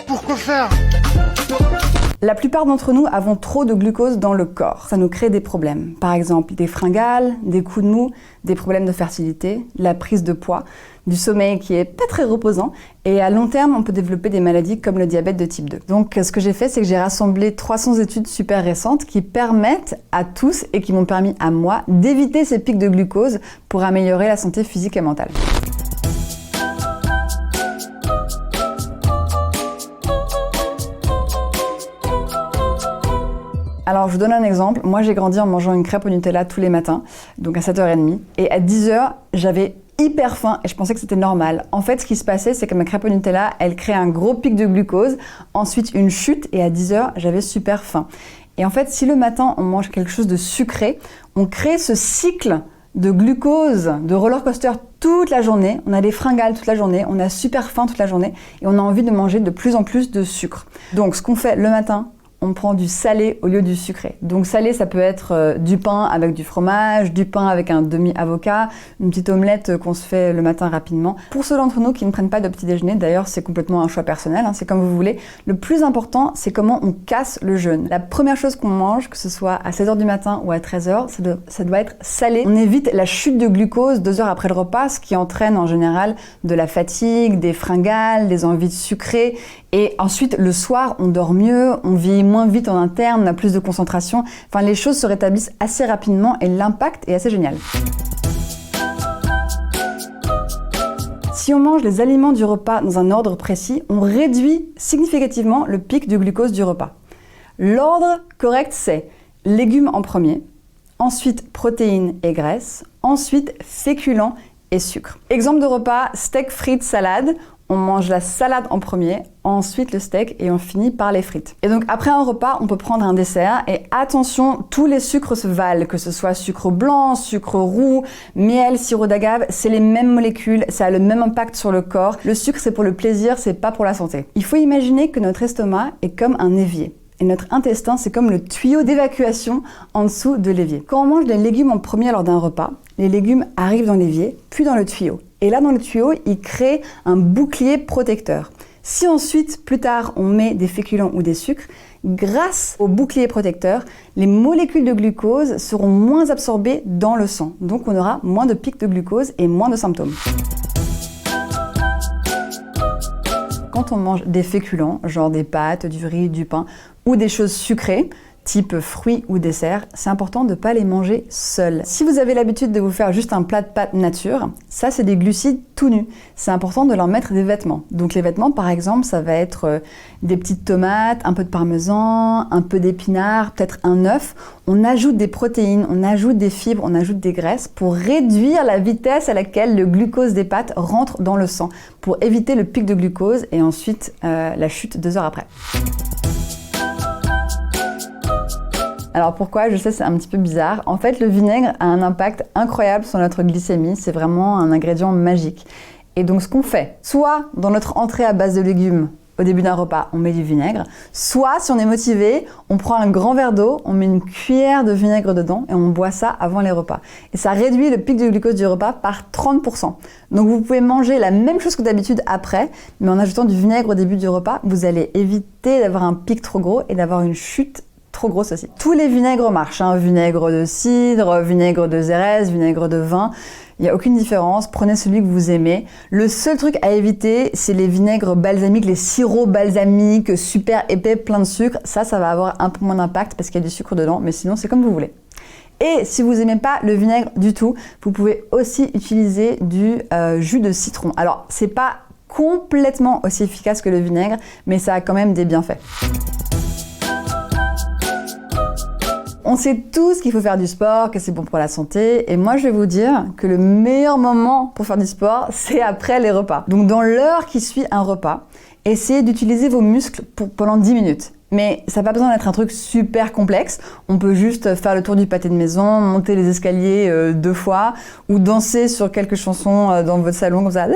Pourquoi faire? La plupart d'entre nous avons trop de glucose dans le corps. Ça nous crée des problèmes. Par exemple, des fringales, des coups de mou, des problèmes de fertilité, la prise de poids, du sommeil qui est pas très reposant. Et à long terme, on peut développer des maladies comme le diabète de type 2. Donc, ce que j'ai fait, c'est que j'ai rassemblé 300 études super récentes qui permettent à tous et qui m'ont permis à moi d'éviter ces pics de glucose pour améliorer la santé physique et mentale. Alors, je vous donne un exemple. Moi, j'ai grandi en mangeant une crêpe au Nutella tous les matins, donc à 7h30. Et à 10h, j'avais hyper faim et je pensais que c'était normal. En fait, ce qui se passait, c'est que ma crêpe au Nutella, elle crée un gros pic de glucose, ensuite une chute, et à 10h, j'avais super faim. Et en fait, si le matin, on mange quelque chose de sucré, on crée ce cycle de glucose, de roller coaster toute la journée. On a des fringales toute la journée, on a super faim toute la journée, et on a envie de manger de plus en plus de sucre. Donc, ce qu'on fait le matin, on prend du salé au lieu du sucré. Donc salé, ça peut être du pain avec du fromage, du pain avec un demi-avocat, une petite omelette qu'on se fait le matin rapidement. Pour ceux d'entre nous qui ne prennent pas de petit déjeuner, d'ailleurs c'est complètement un choix personnel, c'est comme vous voulez, le plus important c'est comment on casse le jeûne. La première chose qu'on mange, que ce soit à 16h du matin ou à 13h, ça doit être salé. On évite la chute de glucose 2 heures après le repas, ce qui entraîne en général de la fatigue, des fringales, des envies de sucrer. Et ensuite, le soir, on dort mieux, on vieillit moins vite en interne, on a plus de concentration. Enfin, les choses se rétablissent assez rapidement et l'impact est assez génial. Si on mange les aliments du repas dans un ordre précis, on réduit significativement le pic de glucose du repas. L'ordre correct, c'est légumes en premier, ensuite protéines et graisses, ensuite féculents et sucre. Exemple de repas, steak, frites, salade. On mange la salade en premier, ensuite le steak et on finit par les frites. Et donc après un repas, on peut prendre un dessert et attention, tous les sucres se valent, que ce soit sucre blanc, sucre roux, miel, sirop d'agave, c'est les mêmes molécules, ça a le même impact sur le corps. Le sucre, c'est pour le plaisir, c'est pas pour la santé. Il faut imaginer que notre estomac est comme un évier. Et notre intestin, c'est comme le tuyau d'évacuation en dessous de l'évier. Quand on mange des légumes en premier lors d'un repas, les légumes arrivent dans l'évier, puis dans le tuyau. Et là, dans le tuyau, il crée un bouclier protecteur. Si ensuite, plus tard, on met des féculents ou des sucres, grâce au bouclier protecteur, les molécules de glucose seront moins absorbées dans le sang. Donc, on aura moins de pics de glucose et moins de symptômes. Quand on mange des féculents, genre des pâtes, du riz, du pain, ou des choses sucrées, type fruits ou desserts, c'est important de ne pas les manger seuls. Si vous avez l'habitude de vous faire juste un plat de pâtes nature, ça c'est des glucides tout nus. C'est important de leur mettre des vêtements. Donc les vêtements par exemple, ça va être des petites tomates, un peu de parmesan, un peu d'épinards, peut-être un œuf. On ajoute des protéines, on ajoute des fibres, on ajoute des graisses pour réduire la vitesse à laquelle le glucose des pâtes rentre dans le sang, pour éviter le pic de glucose et ensuite la chute 2 heures après. Alors pourquoi? Je sais, c'est un petit peu bizarre. En fait, le vinaigre a un impact incroyable sur notre glycémie. C'est vraiment un ingrédient magique. Et donc, ce qu'on fait, soit dans notre entrée à base de légumes, au début d'un repas, on met du vinaigre. Soit, si on est motivé, on prend un grand verre d'eau, on met une cuillère de vinaigre dedans et on boit ça avant les repas. Et ça réduit le pic de glucose du repas par 30%. Donc, vous pouvez manger la même chose que d'habitude après, mais en ajoutant du vinaigre au début du repas, vous allez éviter d'avoir un pic trop gros et d'avoir une chute trop grosse aussi. Tous les vinaigres marchent, vinaigre de cidre, vinaigre de xérès, vinaigre de vin, il n'y a aucune différence, prenez celui que vous aimez. Le seul truc à éviter, c'est les vinaigres balsamiques, les sirops balsamiques, super épais, plein de sucre. Ça va avoir un peu moins d'impact parce qu'il y a du sucre dedans, mais sinon c'est comme vous voulez. Et si vous n'aimez pas le vinaigre du tout, vous pouvez aussi utiliser du jus de citron. Alors, c'est pas complètement aussi efficace que le vinaigre, mais ça a quand même des bienfaits. On sait tous qu'il faut faire du sport, que c'est bon pour la santé, et moi je vais vous dire que le meilleur moment pour faire du sport, c'est après les repas. Donc dans l'heure qui suit un repas, essayez d'utiliser vos muscles pendant 10 minutes. Mais ça n'a pas besoin d'être un truc super complexe. On peut juste faire le tour du pâté de maison, monter les escaliers 2 fois ou danser sur quelques chansons dans votre salon comme ça.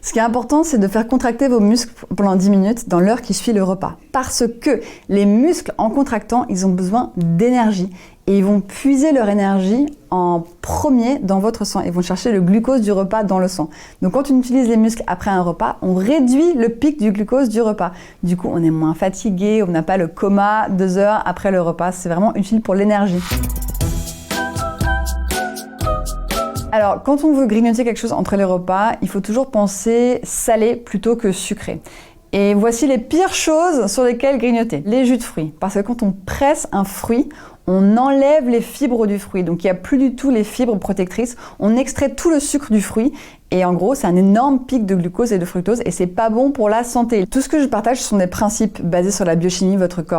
Ce qui est important, c'est de faire contracter vos muscles pendant 10 minutes dans l'heure qui suit le repas. Parce que les muscles, en contractant, ils ont besoin d'énergie. et ils vont puiser leur énergie en premier dans votre sang. Ils vont chercher le glucose du repas dans le sang. Donc quand on utilise les muscles après un repas, on réduit le pic du glucose du repas. Du coup, on est moins fatigué, on n'a pas le coma 2 heures après le repas. C'est vraiment utile pour l'énergie. Alors, quand on veut grignoter quelque chose entre les repas, il faut toujours penser salé plutôt que sucré. Et voici les pires choses sur lesquelles grignoter. Les jus de fruits. Parce que quand on presse un fruit, on enlève les fibres du fruit. Donc il n'y a plus du tout les fibres protectrices. On extrait tout le sucre du fruit. Et en gros, c'est un énorme pic de glucose et de fructose. Et c'est pas bon pour la santé. Tout ce que je partage, ce sont des principes basés sur la biochimie de votre corps.